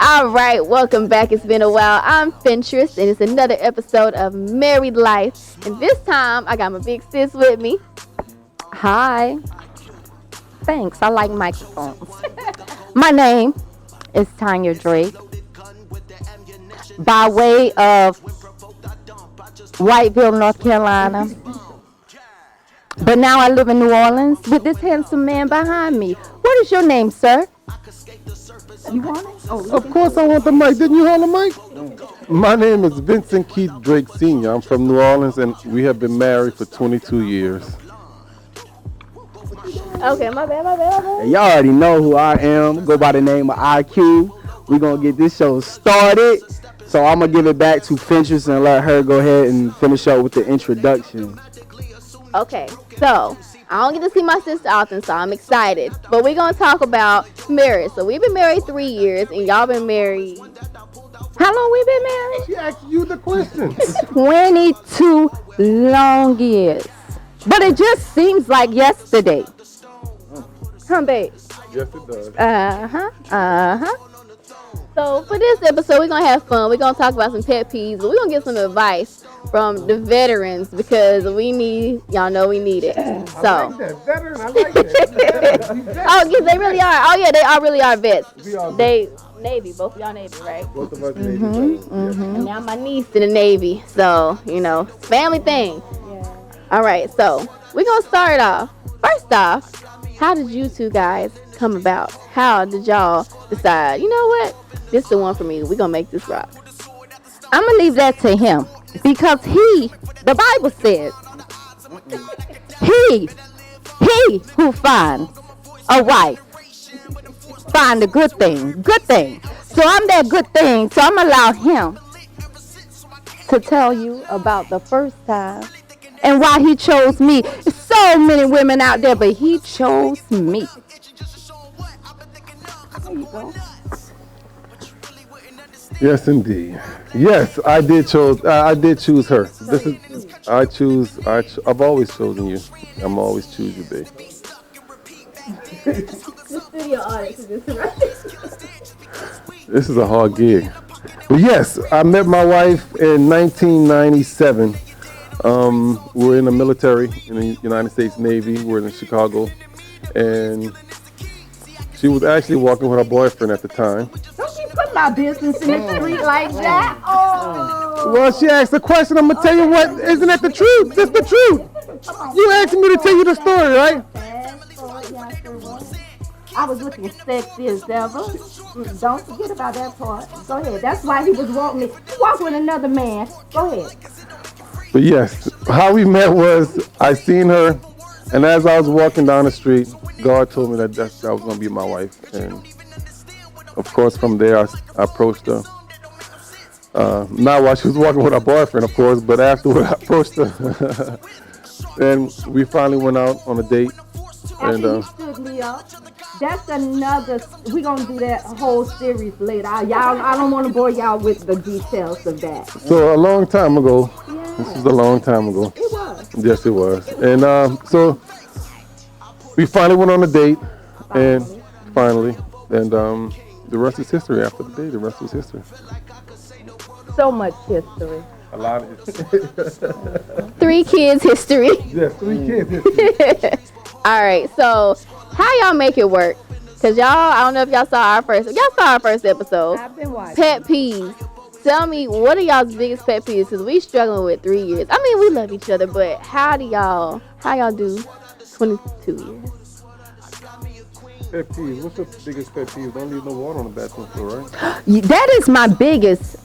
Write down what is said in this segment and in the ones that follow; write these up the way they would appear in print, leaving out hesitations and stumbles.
All right, welcome back. It's been a while. I'm Fintress, and it's another episode of Married Life. And this time, I got my big sis with me. Hi. Thanks. I like microphones. My name is Tanya Drake. By way of Whiteville, North Carolina. But now I live in New Orleans with this handsome man behind me. What is your name, sir? You want it? Of course I want the mic. Didn't you hold the mic? My name is Vincent Keith Drake Sr. I'm from New Orleans, and we have been married for 22 years. Okay, my bad. Y'all already know who I am. Go by the name of IQ. We're going to get this show started. So I'm going to give it back to Fintress and let her go ahead and finish up with the introduction. Okay, so I don't get to see my sister often, so I'm excited. But we're going to talk about marriage. So we've been married 3 years, and y'all been married. How long we been married? She asked you the question. 22 long years. But it just seems like yesterday. Huh, babe? Yes, it does. So for this episode, we're going to have fun. We're going to talk about some pet peeves, but we're going to get some advice from the veterans because we need it. So. I like that. Veteran, I like that. Oh, yes, they really are. Oh, yeah, they all really are vets. We are They Navy, both of y'all Navy, right? both of us Navy veterans. And now my niece in the Navy, so, family thing. Yeah. All right, so we're going to start off. First off, how did you two guys come about? How did y'all decide, you know what? This is the one for me. We're going to make this rock. I'm going to leave that to him because the Bible says, he who finds a wife find a good thing. So I'm that good thing. So I'm going to allow him to tell you about the first time and why he chose me. There's so many women out there, but he chose me. There you go. Yes, indeed. Yes, I did choose her. I've always chosen you. I'm always choose you, babe. The studio audience is this, right? This is a hard gig. But yes, I met my wife in 1997. We're in the military in the United States Navy. We're in Chicago. And she was actually walking with her boyfriend at the time. Don't you put my business in the street like that? Oh. Well, she asked the question. I'm going to tell you what. Isn't that the truth? That's the truth. You asked me to tell you the story, right? I was looking sexy as ever. Don't forget about that part. Go ahead. That's why he was wanting me. He walked with another man. Go ahead. But yes, how we met was I seen her, and as I was walking down the street, God told me that was going to be my wife. And of course, from there, I approached her. Not while she was walking with her boyfriend, of course, but afterward, I approached her. And we finally went out on a date. After he stood me up. That's another. We're going to do that whole series later. I don't want to bore y'all with the details of that. So a long time ago. Yeah. This was a long time ago. It was. Yes, it was. And so we finally went on a date. And finally. And the rest is history after the date. The rest was history. So much history. A lot of history. 3 kids history. Yes, 3 kids history. All right, so how y'all make it work? Because I don't know if y'all saw our first episode. I've been watching. Pet peeves. Tell me, what are y'all's biggest pet peeves? Because we struggling with 3 years. I mean, we love each other, but how y'all do 22 years? Pet peeve. What's your biggest pet peeve? Don't leave no water on the bathroom floor, right? That is my biggest.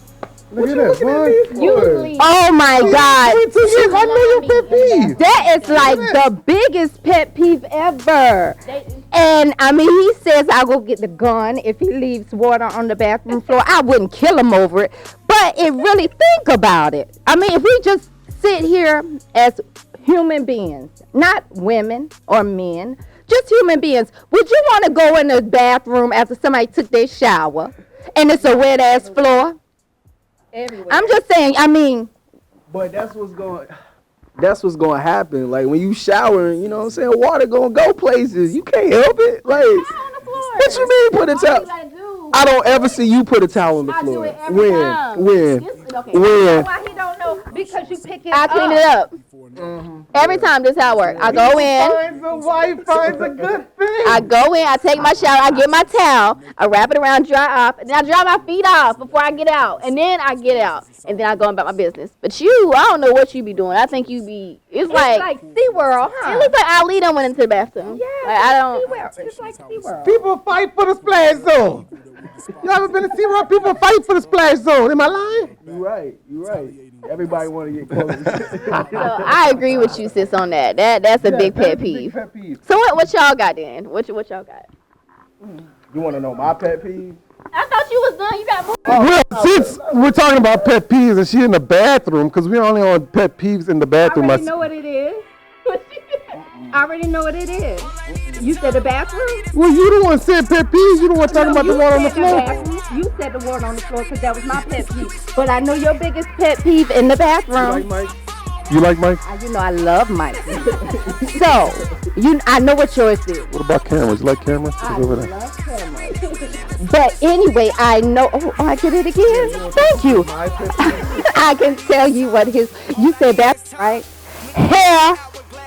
Look at that, boy. Oh my God. I know your pet peeve. That is like the biggest pet peeve ever. And I mean, he says I'll go get the gun if he leaves water on the bathroom floor. I wouldn't kill him over it. But think about it. I mean, if we just sit here as human beings, not women or men, just human beings, would you want to go in the bathroom after somebody took their shower and it's a wet ass floor? Everywhere. I'm just saying, I mean. But that's what's going to happen. Like when you showering, you know what I'm saying? Water going to go places. You can't help it. Like, what you mean put it up? I don't ever see you put a towel on the I do floor. it every time. When? Okay. When? Why he don't know? Because you pick it I up. clean it up. Every time, this is how it works. I go in. Finds a wife, finds a good thing. I go in, I take my shower, I get my towel, I wrap it around, dry off, and then I dry my feet off before I get out. And then I get out. And then I go about my business. But you, I don't know what you be doing. I think you be, it's like SeaWorld, huh? it looks like Ali done went into the bathroom. Yeah, Like, I don't. SeaWorld. It's like SeaWorld. People fight for the splash zone. You ever been to SeaWorld? People fight for the splash zone. Am I lying? You right. Everybody want to get close. So I agree with you, sis, on that. That's a big pet peeve. So what y'all got then? What y'all got? You want to know my pet peeve? I thought you was done. You got more. Well, since we're talking about pet peeves and she in the bathroom, because we're only on pet peeves in the I bathroom. already know what it is. I already know what it is. You said the bathroom? Well, you the one said pet peeves. You the one talking about the water on the floor. You said the water on the floor because that was my pet peeve. But I know your biggest pet peeve in the bathroom. Mike? You like Mike? You know I love Mike. So, I know what yours is. What about cameras? You like cameras? I love cameras. But anyway, I know. Oh, I get it again. Thank you. I can tell you what you said that right. Hair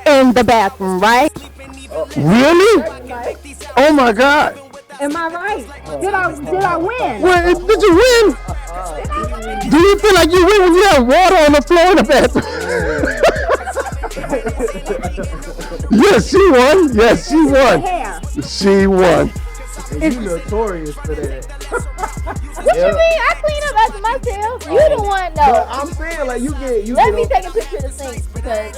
in the bathroom, right? Really? Oh my God! Am I right? Did I win? Well, did you win? Do you feel like you win when you have water on the floor in the bathroom? Yes, she won. Yes, she won. Hair. She won. And you notorious for that. What you mean? I clean up after myself. You the one, But though. I'm saying, like, you Let me get take a picture of the sink because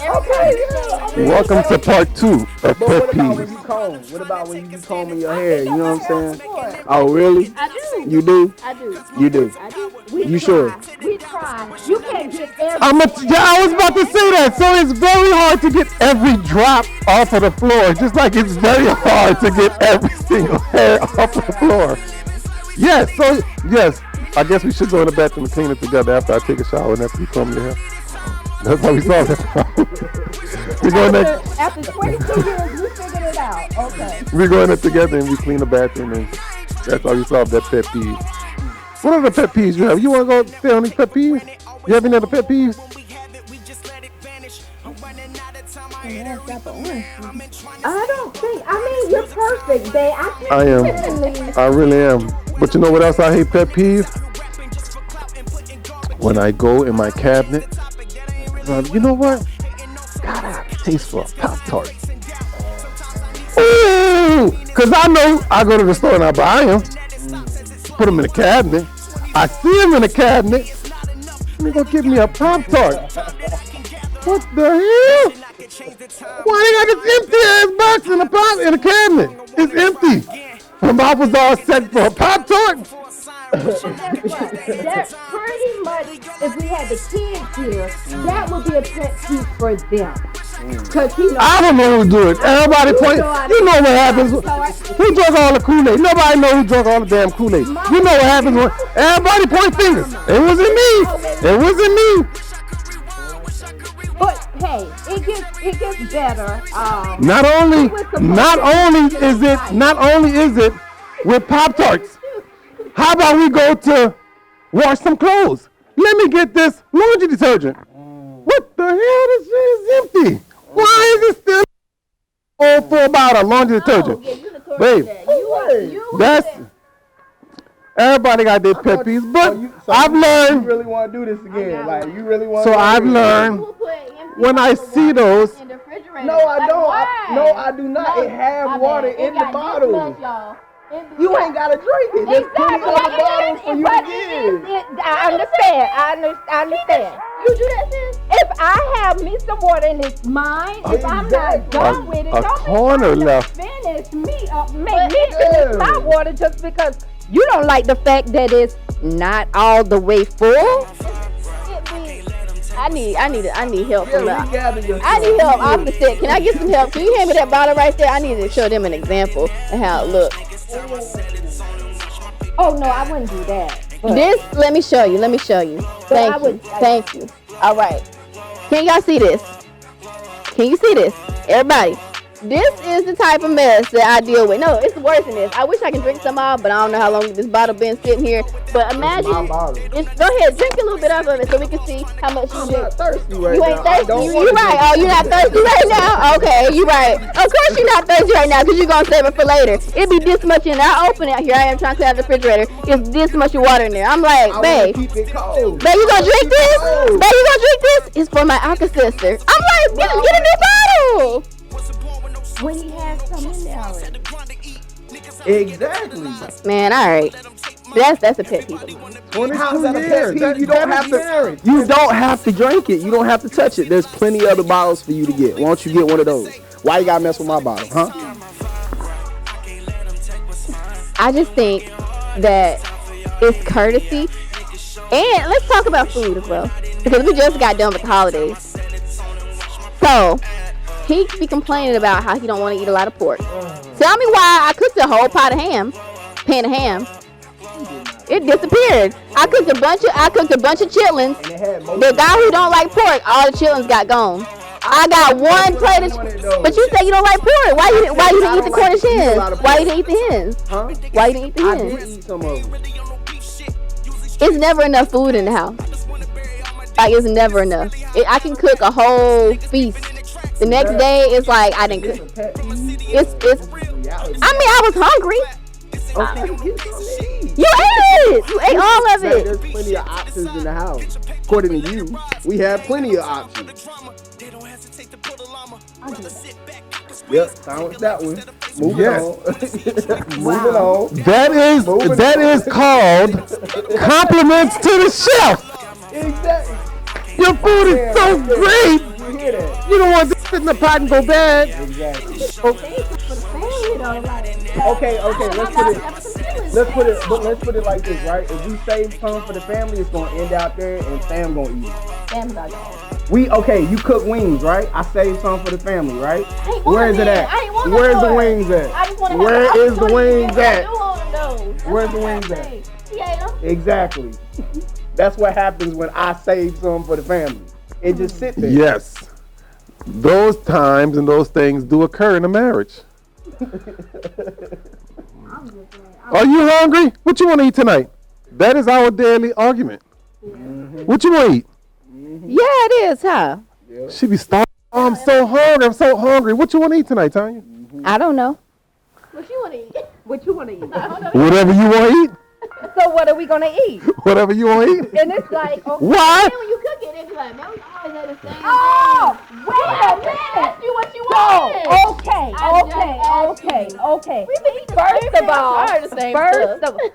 Welcome to part 2 of But pet what about when peeves. you comb? What about when you be combing your hair? You know what I'm saying? Oh, really? I do. You do? I do. You do? I do. You sure? We try. You can't get every. I was about to say that. So it's very hard to get every drop off of the floor, just like it's very hard to get every single hair off of the floor. Yes. So yes, I guess we should go in the bathroom and clean it together after I take a shower and after you comb your hair. That's how we solve that problem. We're going there. After 22 years, we figured it out. Okay. We're going there together and we clean the bathroom, and that's how we solve that pet peeve. What other pet peeves you have? You want to go stay on these pet peeves? You have any other pet peeves? I don't think. I mean, you're perfect, babe. I am. I really am. But you know what else I hate pet peeve? When I go in my cabinet, you know what? God, I have a taste for a Pop-Tart. Ooh! Because I know I go to the store and I buy them. Put them in the cabinet. I see them in the cabinet. Let me go get me a Pop-Tart. What the hell? Why they got this empty ass box in the cabinet? It's empty. My mouth was all set for a Pop-Tart. That pretty much, if we had the kids here, that would be a pet peeve for them. Cause I don't know who do it. Everybody point. You know what happens. Who drank all the Kool-Aid? Nobody know who drank all the damn Kool-Aid. You know what happens when everybody point fingers. It wasn't me. It wasn't me. But hey, it gets better. Not only is it with Pop-Tarts. How about we go to wash some clothes? Let me get this laundry detergent. What the hell? This shit is empty. Why is it still for about a laundry detergent? Babe, that's everybody got their pet peeves, but I've learned. You really want to do this again? Like, you really want? So I've learned when I see those. No, I don't. No, I do not. It have water in the bottle. You ain't gotta drink it. There's plenty other bottles for you to give. I understand. You do that, sis? If I have me some water and it's mine, if I'm not done with it, A don't corner be left. finish me up. Make me finish my water just because you don't like the fact that it's not all the way full. I need help from that. Gather I need help off the set. Can I get some help? Can you hand me that bottle right there? I need to show them an example of how it looks. Oh no, I wouldn't do that. This, let me show you. Thank you. All right. Can y'all see this? Can you see this? Everybody. This is the type of mess that I deal with. No, it's worse than this. I wish I could drink some out, but I don't know how long this bottle been sitting here. But imagine, my bottle. go ahead, drink a little bit of it so we can see how much you I'm drink. not thirsty right You now. ain't thirsty. I You don't right. wanna Oh, you're not thirsty right now. Okay, you right. Of course you're not thirsty right now because you're gonna save it for later. It be this much in there. I open it. Here I am trying to clean out the refrigerator. It's this much of water in there. I'm like, I babe. wanna keep it cold. Babe, you gonna drink this? Oh. Babe, you gonna drink this? It's for my Alka sister. I'm like, get a new bottle. When he has some in there already. Exactly. Man, all right. That's a pet peeve of mine. 22 How's that a years. pet peeve? You don't have to. You don't have to drink it. You don't have to touch it. There's plenty other bottles for you to get. Why don't you get one of those? Why you gotta mess with my bottle, huh? I just think that it's courtesy. And let's talk about food as well. Because we just got done with the holidays. So, he be complaining about how he don't want to eat a lot of pork. Tell me why I cooked a whole pan of ham. It disappeared. I cooked a bunch of chitlins. The guy who don't like pork, all the chitlins got gone. I got one plate of. But you say you don't like pork. Why you didn't eat the Cornish hens? Why you didn't eat the hens? Huh? Why you didn't eat the I hens? did eat some of them. It's never enough food in the house. Like, it's never enough. I can cook a whole feast. The next day, it's like I didn't cook. It's. I mean, I was hungry. Okay, get something to eat. You ate it. You ate all of There's it. plenty of options in the house. According to you, we have plenty of options. Yep, silence that one. Moving Yes. on. Moving on. That is called compliments to the chef. Exactly. Your food is so great. You hear that? You don't want to sit in the pot and go bad. Exactly. Okay, let's put it like this, right? If we save some for the family, it's gonna end out there and fam gonna eat it. You cook wings, right? I saved some for the family, right? Where is it at? Where's the wings at? Where is the wings at? Where's the wings at? Exactly. That's what happens when I save some for the family. It just sit there. Yes. Those times and those things do occur in a marriage. Are you hungry? What you want to eat tonight? That is our daily argument. Mm-hmm. What you want to eat? Yeah, it is, huh? She be starving. Oh, I'm so hungry. What you want to eat tonight, Tanya? Mm-hmm. I don't know. What you want to eat? What you want to eat? Whatever you want to eat. So what are we going to eat? Whatever you want to eat. And it's like, okay. Why? When you cook it, it's like, man, we always had the same Oh, thing. wait a minute. Ask you what you want. Okay.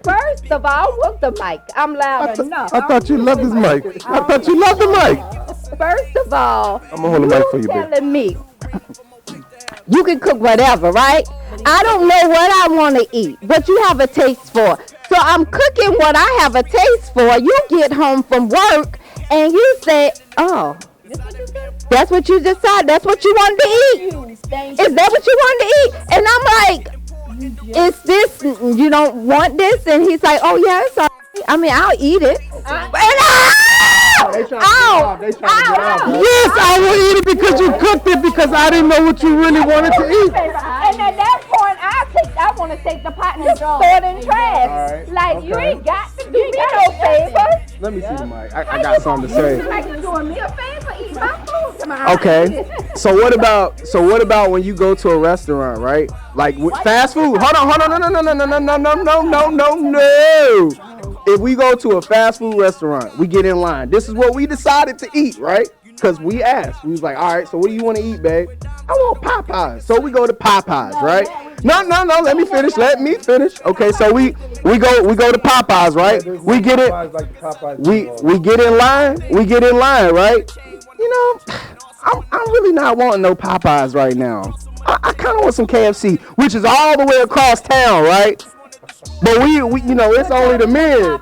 First of all, what's the mic? I'm loud enough. I thought you loved this mic. I thought you loved the mic. First of all, I'm going to hold the mic for you, babe. telling me you can cook whatever, right? I don't know what I want to eat, but you have a taste for. So I'm cooking what I have a taste for. You get home from work and you say, oh, that's what you decided. That's what you wanted to eat. Is that what you wanted to eat? And I'm like, is this, you don't want this? And he's like, oh yeah, it's all right. I mean, I'll eat it. They trying to get off. Yes, I will eat it because you cooked it because I didn't know what you really wanted to eat. And at that point, I want to take the pot and just throw it in trash. All right, Like, okay. you ain't got to do me no favors. Let me see the mic. I got something to say. Like you doing me a favor, eat my food. Come on. Okay. So what about when you go to a restaurant, right? Like with fast food. Hold on. No. If we go to a fast food restaurant, we get in line. This is what we decided to eat, right? Because we asked. We was like, all right, so what do you want to eat, babe? I want Popeyes. So we go to Popeyes, right? No. Let me finish. Okay, so we go to Popeyes, right? We get it. We get in line. Right? You know, I'm really not wanting no Popeyes right now. I kind of want some KFC, which is all the way across town, right? But we you know, it's only the mid.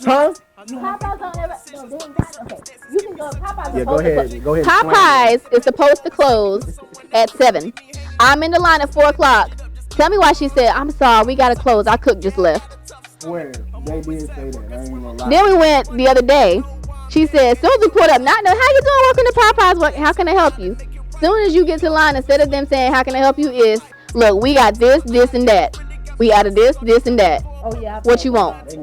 Huh? Popeyes don't ever. No, they ain't got. Okay, you can go. Popeyes. Yeah, go ahead. Popeyes is supposed to close at 7. I'm in the line at 4 o'clock. Tell me why she said, I'm sorry, we gotta close. Our cook just left. Where? They did say that. I ain't gonna lie. Then we went the other day. She said, Susan pulled up. Not know how you doing. Welcome to Popeyes. How can I help you? soon as you get to the line, instead of them saying, how can I help you, is, look, we got this, this, and that. We added this, this, and that. Oh yeah. What you want?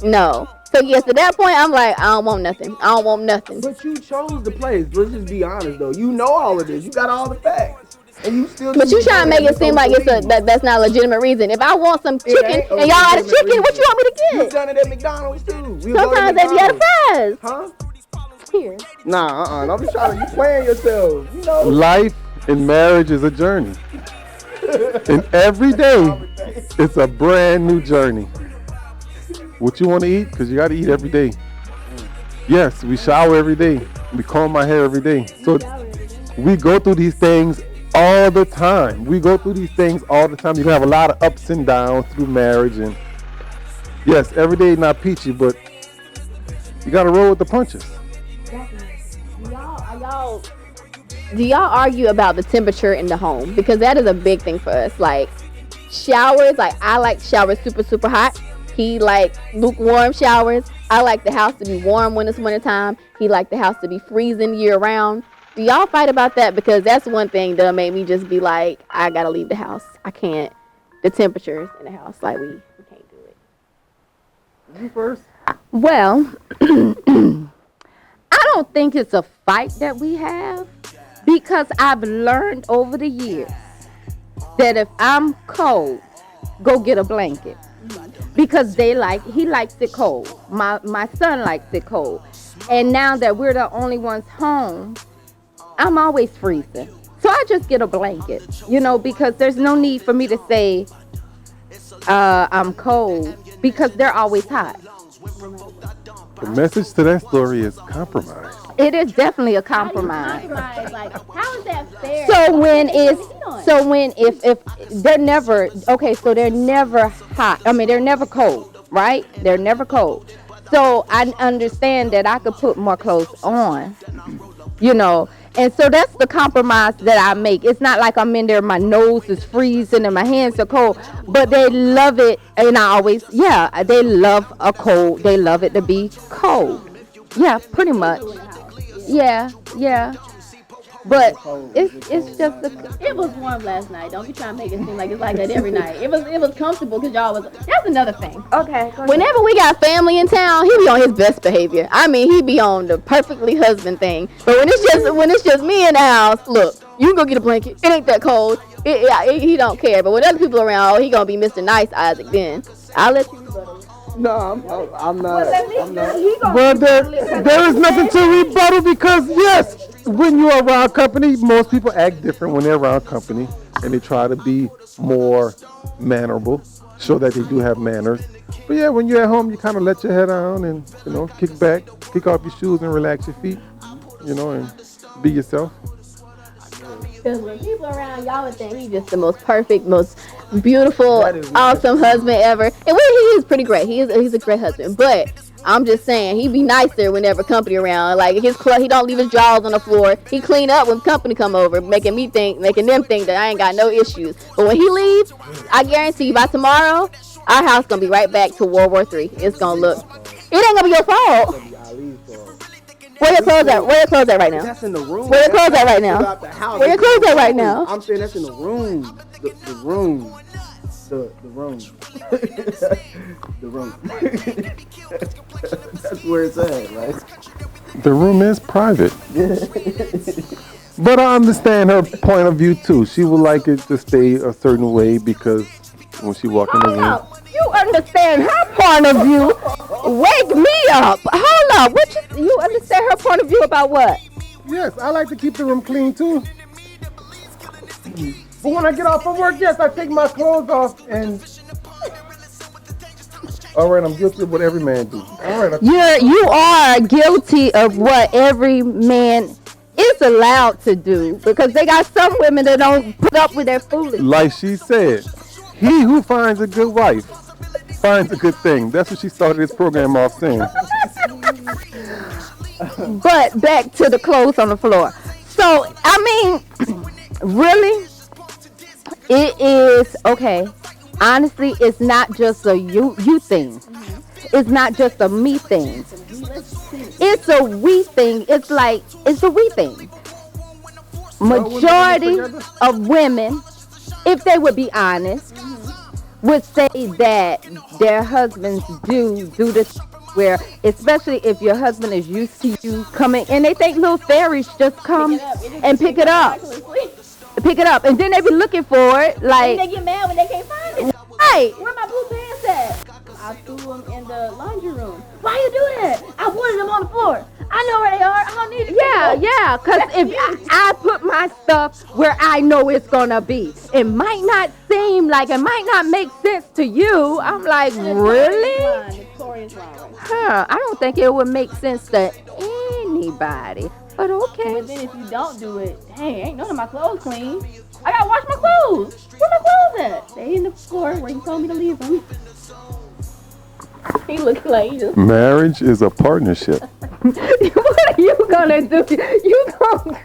No. So yes, at that point, I'm like, I don't want nothing. I don't want nothing. But you chose the place. Let's just be honest, though. You know all of this. You got all the facts. And you still. But you trying to make it seem like that's not a legitimate reason. If I want some chicken and y'all out of chicken, what you want me to You get? done it at McDonald's too. Sometimes they be out of fries. Huh? Here. Nah, don't be trying to. You playing yourself. You know. Life in marriage is a journey. And every day, it's a brand new journey. What you want to eat? Because you got to eat every day. Yes, we shower every day. We comb my hair every day. So we go through these things all the time. We go through these things all the time. You can have a lot of ups and downs through marriage. And yes, every day is not peachy, but you got to roll with the punches. Do y'all argue about the temperature in the home? Because that is a big thing for us. Like showers, like I like showers super, super hot. He like lukewarm showers. I like the house to be warm when it's wintertime. He like the house to be freezing year round. Do y'all fight about that? Because that's one thing that made me just be like, I gotta leave the house. I can't. The temperatures in the house, like we can't do it. You first. Well, I don't think it's a fight that we have, because I've learned over the years that if I'm cold, go get a blanket. Because he likes it cold. My son likes it cold. And now that we're the only ones home, I'm always freezing. So I just get a blanket, because there's no need for me to say I'm cold, because they're always hot. The message to that story is compromise. It is definitely a compromise. Like, how is that fair? If they're never, so they're never hot. I mean, they're never cold, right? They're never cold. So I understand that I could put more clothes on, and so that's the compromise that I make. It's not like I'm in there, my nose is freezing and my hands are cold, but they love it. And they love they love it to be cold. Yeah, pretty much. Yeah. But it's just it was warm last night. Don't be trying to make it seem like it's like that every night. It was comfortable because y'all was. That's another thing. Okay. Whenever we got family in town, he be on his best behavior. I mean, he be on the perfectly husband thing. But when it's just me in the house, look, you can go get a blanket. It ain't that cold. He don't care. But when other people around, he gonna be Mr. Nice Isaac. Then I'll let you. No, I'm not. Well, there is nothing to rebuttal, because yes, when you're around company, most people act different when they're around company, and they try to be more mannerable, show that they do have manners. But yeah, when you're at home, you kind of let your head down and kick back, kick off your shoes and relax your feet, and be yourself. Because when people are around, y'all would think he's just the most perfect, most beautiful, awesome husband ever. And he is pretty great. He's a great husband. But I'm just saying, he be nicer whenever company around. Like he don't leave his drawers on the floor. He clean up when company come over, making them think that I ain't got no issues. But when he leaves, I guarantee you by tomorrow, our house gonna be right back to World War III. It's gonna look. It ain't gonna be your fault. Where your clothes at? Where your clothes at right now? That's in the room. Where your clothes at right now? Where your clothes at right now? I'm saying that's in the room. The room. The room. The room. That's where it's at, right? The room is private. But I understand her point of view too. She would like it to stay a certain way, because when she walk in the room. You understand her point of view? Wake me up. Hold up. You understand her point of view about what? Yes, I like to keep the room clean too. But when I get off from work, yes, I take my clothes off and. All right, I'm guilty of what every man do. All right. You are guilty of what every man is allowed to do, because they got some women that don't put up with their foolishness. Like she said, he who finds a good wife finds a good thing. That's what she started this program off saying. But back to the clothes on the floor. So, I mean, really, it is, okay, honestly, it's not just a you thing. It's not just a me thing. It's a we thing. It's a we thing. majority of women, if they would be honest, would say that their husbands do this where, especially if your husband is used to you coming, and they think little fairies just come and pick it up. Pick it up, and then they be looking for it, like. And they get mad when they can't find it. Right. Where my blue pants at? I threw them in the laundry room. Why you do that? I wanted them on the floor. I know where they are. I don't need to. Yeah, because if I put my stuff where I know it's gonna be, it might not seem like, it might not make sense to you. I'm like, really? Huh? I don't think it would make sense to anybody. But okay. But then if you don't do it, hey, ain't none of my clothes clean. I gotta wash my clothes. Where my clothes at? They in the floor where you told me to leave them. He looks like he just. Marriage is a partnership. What are you gonna do? You gonna?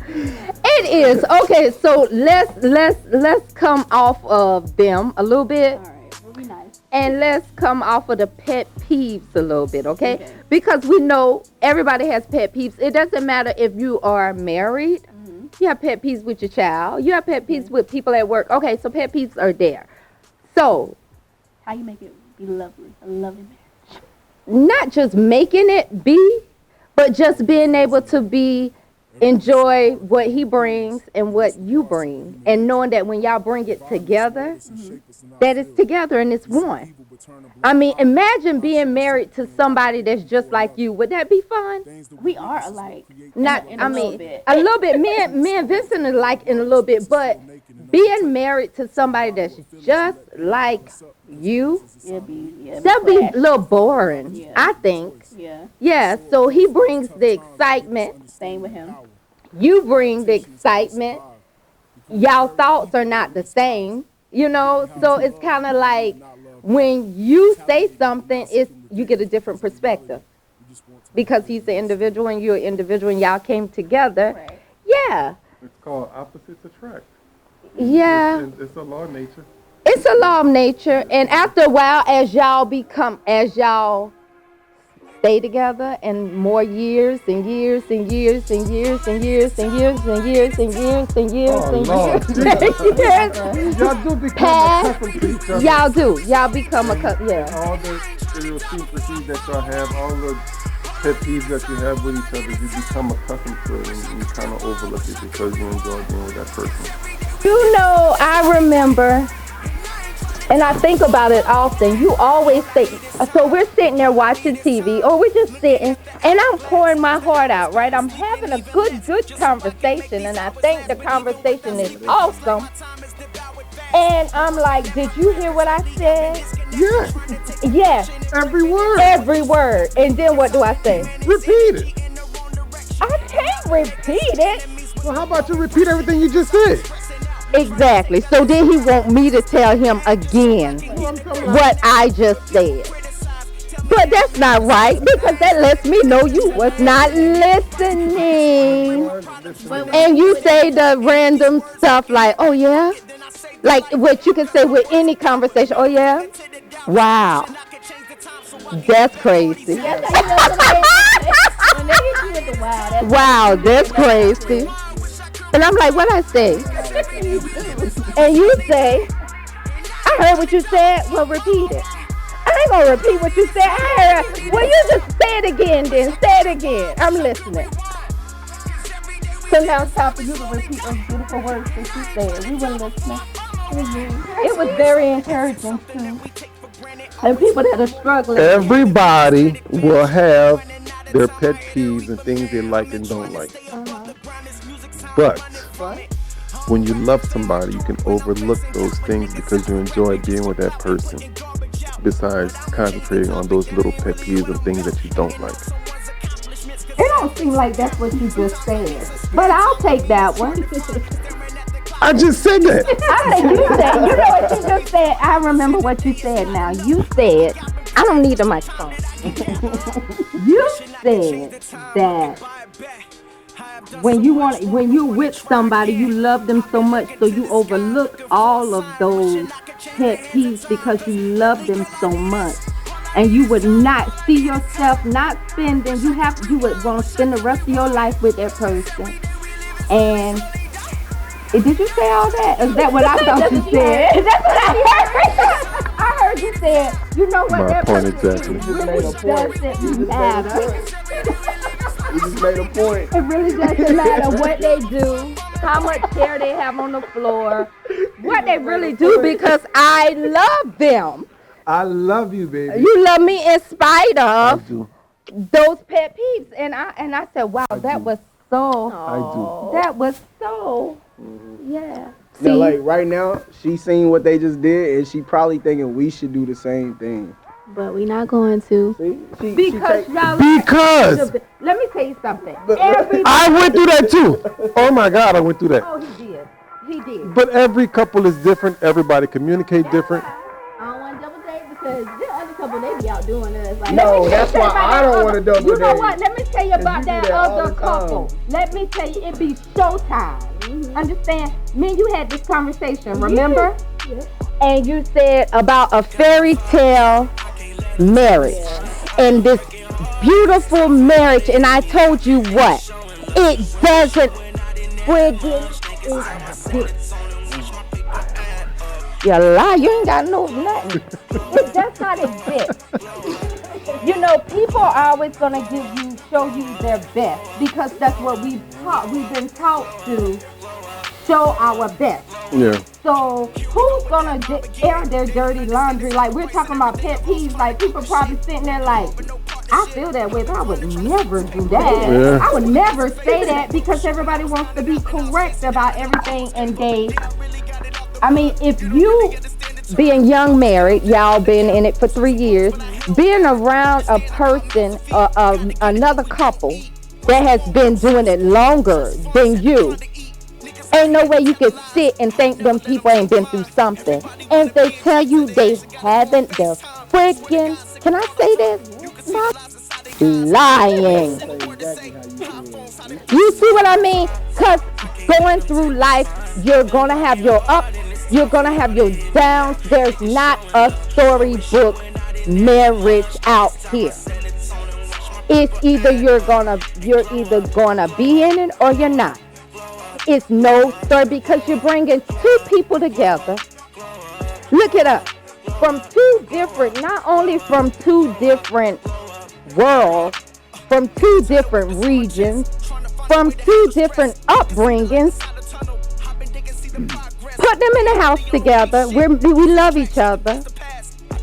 It is okay. So let's come off of them a little bit. All right, we'll be nice. And let's come off of the pet peeves a little bit, okay? Because we know everybody has pet peeves. It doesn't matter if you are married. Mm-hmm. You have pet peeves with your child. You have pet peeves with people at work. Okay, so pet peeves are there. So, how you make it be lovely, a lovely marriage? Not just making it be, but just being able to enjoy what he brings and what you bring, and knowing that when y'all bring it together, that it's together and it's one. I mean, imagine being married to somebody that's just like you. Would that be fun? We are alike. Not, in I a mean, little bit. a little bit. Me and Vincent are like in a little bit, but being married to somebody that's just like you, that'd be a little boring, I think. Yeah, so he brings the excitement. Same with him. You bring the excitement. Y'all thoughts are not the same, you know, so it's kind of like when you say something, you get a different perspective because he's an individual and you're an individual and y'all came together. Right. Yeah. It's called opposites attract. Yeah. It's a law of nature. It's a law of nature. And after a while, as y'all stay together and more years and years and years and years and years and years and years and years and years and years. Y'all do become accustomed to each other. Y'all do. Y'all become yeah. All the idiosyncrasies that y'all have, all the pet peeves that you have with each other, you become accustomed to it and you kind of overlook it because you enjoy being with that person. You know, I remember, and I think about it often, you always say, so we're sitting there watching TV, or we're just sitting, and I'm pouring my heart out, right? I'm having a good conversation, and I think the conversation is awesome. And I'm like, did you hear what I said? Yes. Yes. Every word. Every word. And then what do I say? Repeat it. I can't repeat it. Well, how about you repeat everything you just said? Exactly. So then he want me to tell him again what I just said. But that's not right, because that lets me know you was not listening. And you say the random stuff like, oh yeah? Like what you can say with any conversation, oh yeah? Wow. That's crazy. Wow, that's crazy. And I'm like, what I say? And you say, I heard what you said. Well, repeat it. I ain't gonna repeat what you said. I heard. Well, you just say it again then. Say it again. I'm listening. So now it's time for you to repeat those beautiful words that you said. We were listening. It was very encouraging too. And people that are struggling. Everybody will have their pet peeves and things they like and don't like. But when you love somebody, you can overlook those things because you enjoy being with that person, besides concentrating on those little pet peeves and things that you don't like. It don't seem like that's what you just said, but I'll take that one. I just said that. I think you said, you know what you just said? I remember what you said now. You said, I don't need a microphone. You said that when you're with somebody, you love them so much, so you overlook all of those pet peeves because you love them so much. and you would not see yourself not spending, you would want to spend the rest of your life with that person. And did you say all that? Is that what I thought you said? That's what I heard. I heard you say, you know what, My that point person exactly. really doesn't matter. You just made a point. It really doesn't matter what they do, how much hair they have on the floor, what they really do, because I love them. I love you, baby. You love me in spite of I do. those pet peeves. And I said, wow, that was so, I that was so, yeah. Now, like right now, she seen what they just did, and she probably thinking we should do the same thing. But we not going to. See? Because y'all, Because let me tell you something. I went through that too. Oh my God, I went through that. Oh, he did. But every couple is different. Everybody communicate different. I don't want to double date because the other couple, they be out doing us. Like, No, that's why I don't want to double date. You know what? Let me tell you about you that do that all other the couple. time. Let me tell you, it be showtime. Understand? Me and you had this conversation, remember? Yeah. And you said about a fairy tale marriage and this beautiful marriage, and I told you what? It doesn't friggin' exist. You lie, you ain't got no nothing. It does not exist. You know, people are always gonna show you their best because that's what we've been taught to show our best. Yeah. So who's gonna air their dirty laundry? Like, we're talking about pet peeves. Like, people probably sitting there like, I feel that way, but I would never do that. Yeah. I would never say that because everybody wants to be correct about everything. And I mean, if you being young married, y'all been in it for 3 years, being around a person, another couple that has been doing it longer than you, ain't no way you could sit and think them people ain't been through something. And they tell you they haven't, they're freaking, can I say this? Not lying. You see what I mean? Because going through life, you're going to have your ups, you're going to have your downs. There's not a storybook marriage out here. It's either you're either gonna be in it or you're not. It's no story because you're bringing two people together. Look it up. From two different, not only from two different worlds, from two different regions, from two different upbringings. Put them in a house together. We love each other.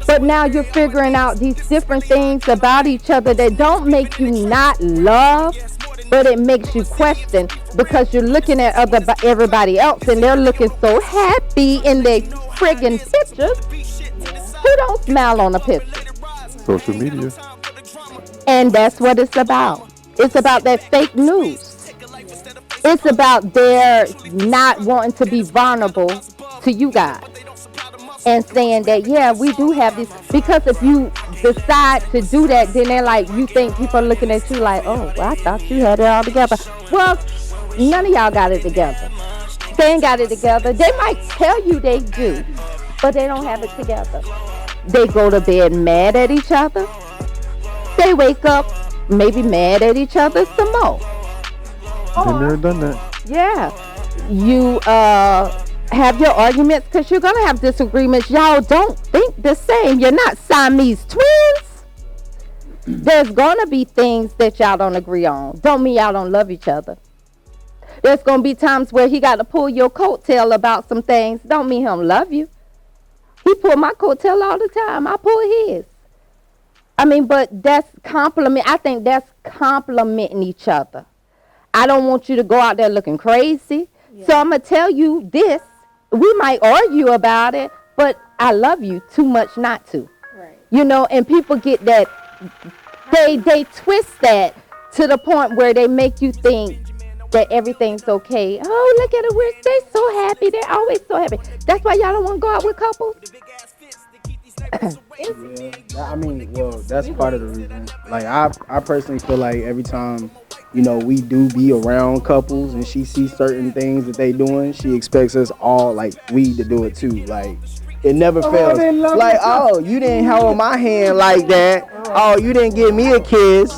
But now you're figuring out these different things about each other that don't make you not love, but it makes you question because you're looking at everybody else and they're looking so happy in their friggin' pictures. Who don't smile on a picture? Social media. And that's what it's about. It's about that fake news. It's about their not wanting to be vulnerable to you guys. And saying that, yeah, we do have this. Because if you decide to do that, then they're like, you think people are looking at you like, oh, well, I thought you had it all together. Well, none of y'all got it together. They ain't got it together. They might tell you they do, but they don't have it together. They go to bed mad at each other. They wake up maybe mad at each other some more. Been there, done that. Yeah. You have your arguments because you're going to have disagreements. Y'all don't think the same. You're not Siamese twins. There's going to be things that y'all don't agree on. Don't mean y'all don't love each other. There's going to be times where he got to pull your coattail about some things. Don't mean he don't love you. He pull my coattail all the time. I pull his. I mean, but that's compliment. I think that's complimenting each other. I don't want you to go out there looking crazy. Yeah. So I'm going to tell you this. We might argue about it, but I love you too much not to. Right. You know, and people get that, they twist that to the point where they make you think that everything's okay. Oh, look at it. They're so happy. They're always so happy. That's why y'all don't want to go out with couples? Yeah, I mean, well, that's part of the reason. Like, I personally feel like every time, you know, we do be around couples and she sees certain things that they doing, she expects us all, like, we to do it too. Like, It never fails. Like, oh, you didn't hold my hand like that. Oh, you didn't give me a kiss.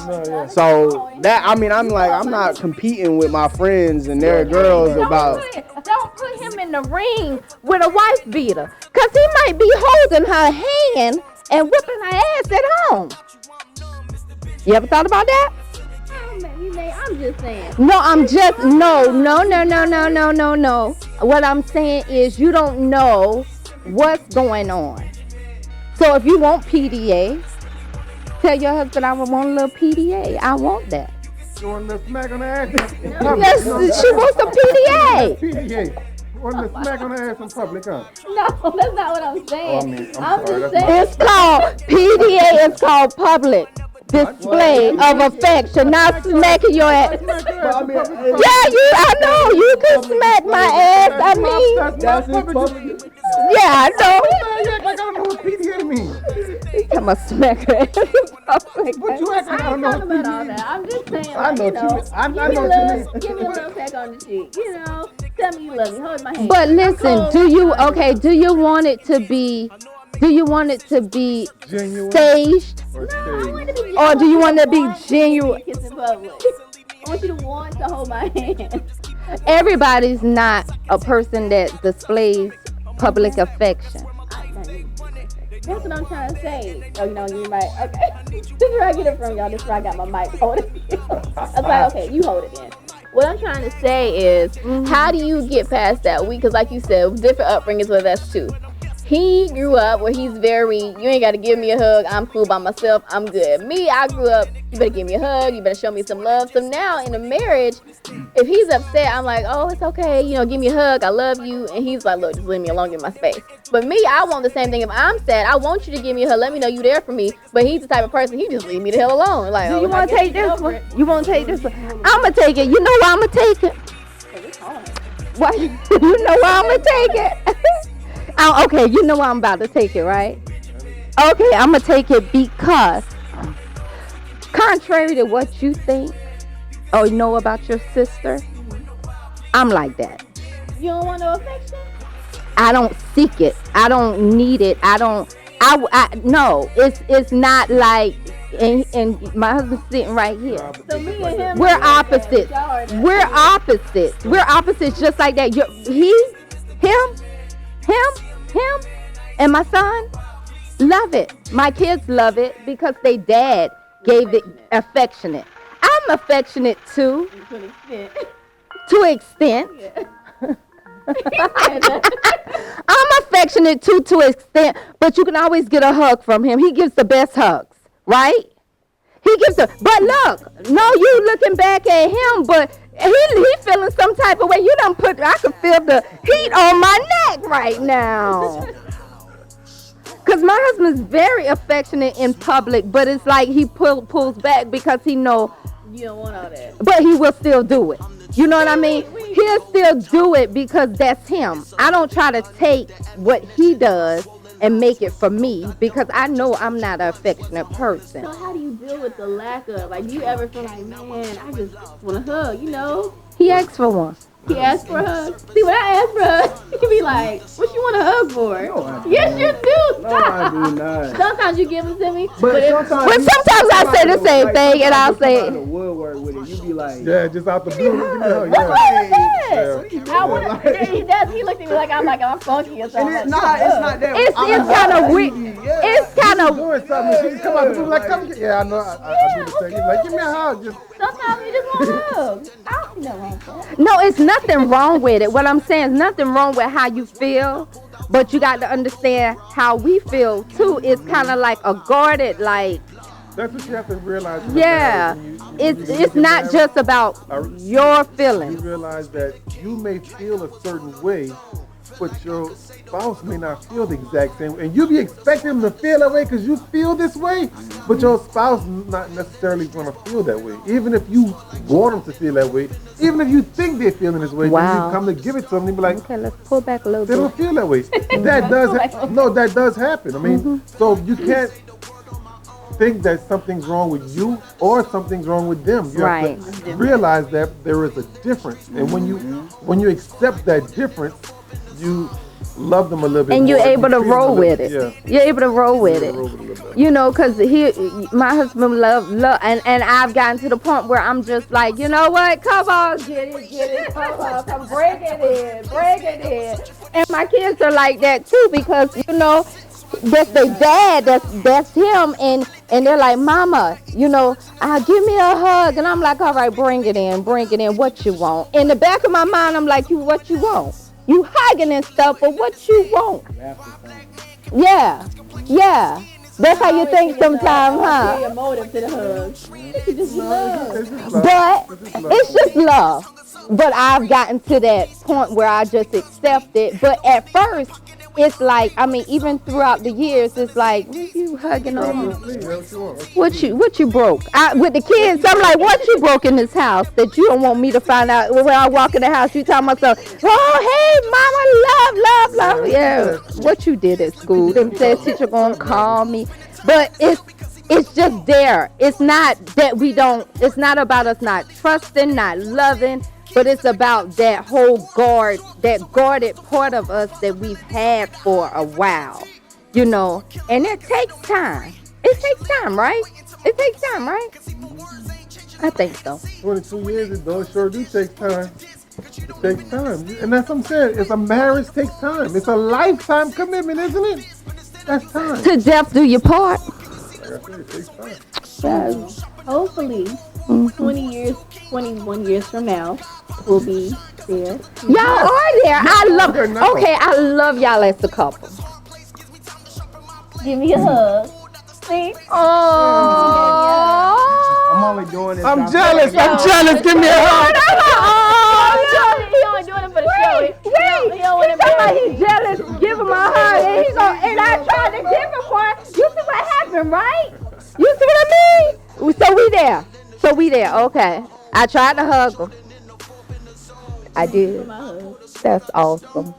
So that, I mean, I'm like, I'm not competing with my friends and their girls about. Don't put him in the ring with a wife beater, cause he might be holding her hand and whipping her ass at home. You ever thought about that? I'm just saying. No, no. What I'm saying is you don't know what's going on. So if you want PDA, tell your husband I want a little PDA. I want that. You want to smack on the ass? Yes, she wants some PDA. PDA. Want to smack on the ass in public, huh? No, that's not what I'm saying. I'm sorry, just that's saying. It's called PDA. It's called public display of affection. Not smacking your ass. Yeah, I know. You can smack my ass. I mean, That's in public. yeah, I know. I don't know what PDA means. I'm a smacker. What you acting? I don't know. Talking about all that. I'm just saying. I know like, what you mean. I know what you mean. Give me a little peck on the cheek. You know, tell me you love me. Hold my hand. But listen, do you want it to be? Do you want it to be Genuine staged, or staged? or do you want it to be genuine? Kiss in public. I want you to want to hold my hand. Everybody's not a person that displays public affection. That's what I'm trying to say. Oh, you know, you might. Okay. This is where I get it from, y'all. This is where I got my mic holding. I was like, okay, you hold it then. What I'm trying to say is, how do you get past that? Because like you said, different upbringings with us too. He grew up where he's very, you ain't got to give me a hug. I'm cool by myself. I'm good. Me, I grew up, you better give me a hug. You better show me some love. So now in a marriage, if he's upset, I'm like, oh, it's okay. You know, give me a hug. I love you. And he's like, look, just leave me alone in my space. But me, I want the same thing. If I'm sad, I want you to give me a hug. Let me know you there for me. But he's the type of person, he just leave me the hell alone. Like, Do oh, you want to take this one? You want to take this one? I'm going to take it. You know why I'm going to take it? Why? You know why I'm going to take it? Okay, you know why I'm about to take it, right? Okay, I'm going to take it because, contrary to what you think or know about your sister, I'm like that. You don't want no affection? I don't seek it. I don't need it. No, it's not like, and my husband's sitting right here. So me and him, We're opposites. We're opposites. We're opposites just like that. Him, and my son love it. My kids love it because they dad gave it affectionate. I'm affectionate too. To an extent. I'm affectionate too to an extent, but you can always get a hug from him. He gives the best hugs, right? He gives the, but look, no, you looking back at him, but he feeling some type of way. You done I can feel the heat on my neck right now. Cause my husband's very affectionate in public, but it's like he pulls back because he know you don't want all that. But he will still do it. You know what I mean? He'll still do it because that's him. I don't try to take what he does and make it for me because I know I'm not an affectionate person. So how do you deal with the lack of, like, do you ever feel like, man, I just want a hug, you know? He asked for one. He asked for a hug. See, when I ask for a hug, he be like, what you want a hug for? No, yes, you do. No, I do not. Sometimes you give them to me. But sometimes I say the same thing and I'll say the woodwork with it. You be like, yeah, just out the blue. That's what I said. Yeah. He does. He looked at me like I'm funky or something. it's not that. it's kind of weird. It's kind of doing something. She come out the blue like, come get. Yeah, I know. I do the same. He's like, give me a hug. Just. Sometimes you just want a hug. I don't know wrong with that. No, it's nothing wrong with it. What I'm saying is nothing wrong with how you feel, but you got to understand how we feel too. It's kind of like a guarded, like. That's what you have to realize. Yeah, it's not just about your feelings. You realize that you may feel a certain way, but your spouse may not feel the exact same way. And you be expecting them to feel that way because you feel this way, but your spouse is not necessarily going to feel that way. Even if you want them to feel that way, even if you think they're feeling this way, then you come to give it to them, they be like, okay, let's pull back a little they bit. don't feel that way. That does happen. I mean, so you can't think that something's wrong with you or something's wrong with them. You have to realize that there is a difference, and when you accept that difference, you love them a little bit and more. you're able to You feel roll them a with little- it. You're able to roll with Yeah, it. roll with it a little bit. You know, because my husband love, and I've gotten to the point where I'm just like, you know what? Come on, get it, come on, come bring it in. And my kids are like that too, because you know, that's their dad, that's him, and they're like, Mama, you know, give me a hug, and I'm like, all right, bring it in, what you want. In the back of my mind, I'm like, what you want? You hugging and stuff, but what you want? Yeah. That's how you think sometimes, huh? Your motive to the hug. You just love. But it's just love. But I've gotten to that point where I just accept it. But at first, it's like, I mean, even throughout the years, it's like, what you hugging on? What you broke? With the kids, I'm like, what you broke in this house that you don't want me to find out? When I walk in the house, you tell myself, oh, hey, mama, love. Yeah, what you did at school. Them said teacher gonna call me. But it's just there. It's not that it's not about us not trusting, not loving, but it's about that whole that guarded part of us that we've had for a while, you know, and it takes time. It takes time, right? I think so. 22 years, it does sure do take time. It takes time. And that's what I'm saying. It's a marriage takes time. It's a lifetime commitment, isn't it? That's time. To death do your part. Like I said, it takes time. Yes. Hopefully, 21 years from now, we'll be there. Y'all are there. They're not. I love y'all as a couple. Give me a hug. See? Oh. I'm only doing this. I'm jealous. Give me a hug. He only doing it for the show. Wait, He don't want to he's jealous. Give him a hug, and I tried to give him one. You see what happened, right? You see what I mean? So we there. Okay. I tried to hug him. I did. That's awesome.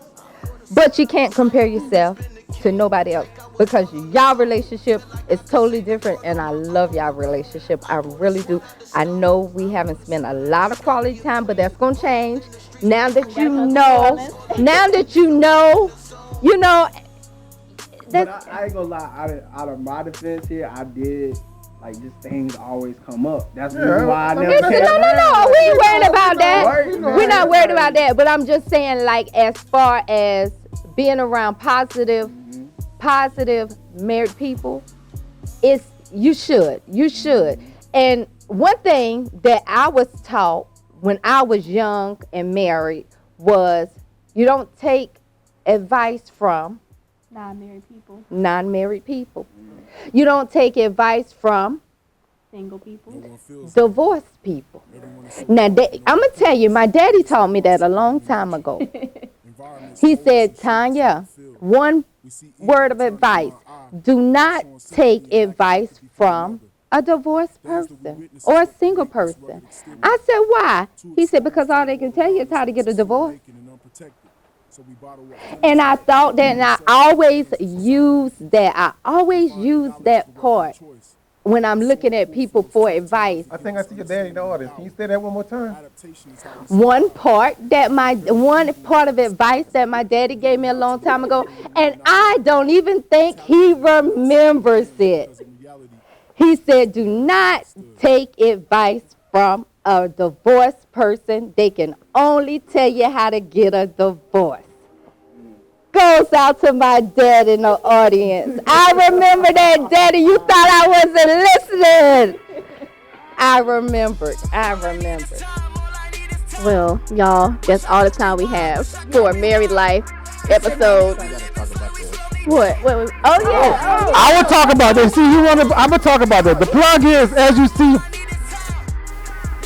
But you can't compare yourself to nobody else, because y'all relationship is totally different, and I love y'all relationship. I really do. I know we haven't spent a lot of quality time, but that's gonna change now that you know. But I ain't gonna lie, out of my defense here, I did, like, just things always come up. That's the reason why I never No. We ain't worried about that. Right? We're not worried about that. But I'm just saying, like, as far as being around positive married people, you should. And one thing that I was taught when I was young and married was you don't take advice from non-married people. You don't take advice from Single people. divorced people. Now, I'm going to tell you, my daddy taught me that a long time ago. He said, Tanya, one word of advice: do not take advice from a divorced person or a single person. I said, why? He said, because all they can tell you is how to get a divorce. And I thought that, and I always use that part when I'm looking at people for advice. I think I see your daddy in the audience. Can you say that one more time? One part of advice that my daddy gave me a long time ago, and I don't even think he remembers it. He said, do not take advice from a divorced person. They can only tell you how to get a divorce. Goes out to my dad in the audience. I remember that, Daddy. You thought I wasn't listening. I remembered. Well, y'all, that's all the time we have for Married Life episode. What? Oh, yeah. I will talk about that. See, I'm gonna talk about that. The plug is, as you see,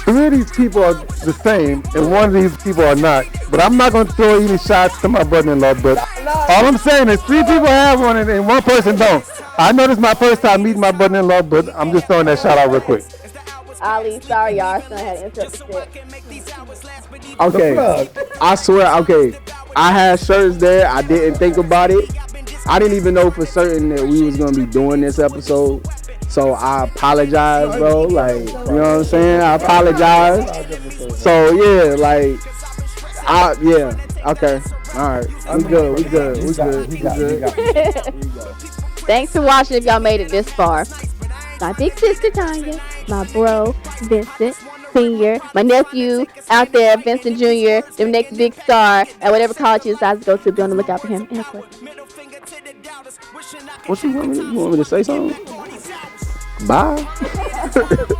three of these people are the same, and one of these people are not. But I'm not gonna throw any shots to my brother-in-law. But all I'm saying is, three people have one, and one person don't. I know this is my first time meeting my brother-in-law, but I'm just throwing that shout out real quick. Ali, sorry, y'all. Son had to interrupt the shit. Okay, I swear, okay, I had shirts there. I didn't think about it. I didn't even know for certain that we was going to be doing this episode. So I apologize, bro. Like, you know what I'm saying? I apologize. So, yeah, like, okay. All right, we good. Thanks for watching if y'all made it this far. My big sister Tanya, my bro Vincent Sr., my nephew out there, Vincent Jr., the next big star at whatever college he decides to go to. Be on the lookout for him. And of course, What you want me to say something? Bye.